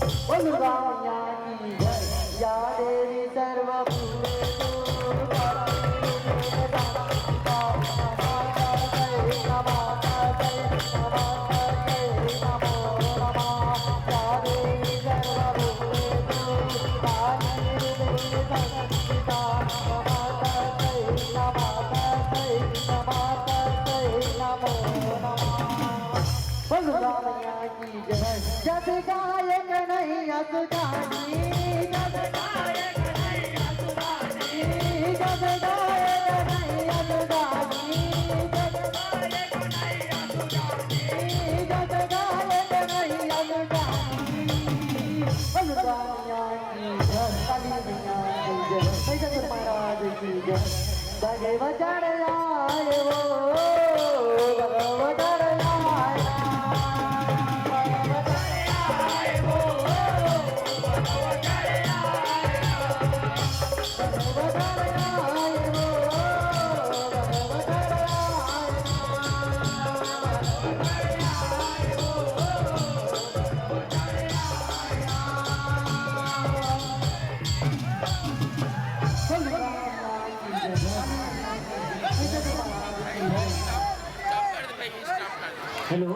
बोल रामैया की जय। या देवी सर्वभूतेषु जस गायक नहीं असुजानी, जस गायक नहीं असुजानी, जस गायक नहीं असुजानी, जस गायक नहीं असुजानी, जस गायक नहीं असुजानी। बलरामिया की जय, काली मैया की जय, जगत महाराज की जय। भगव चढ़ आए वो, भगव चढ़ आए हेलो।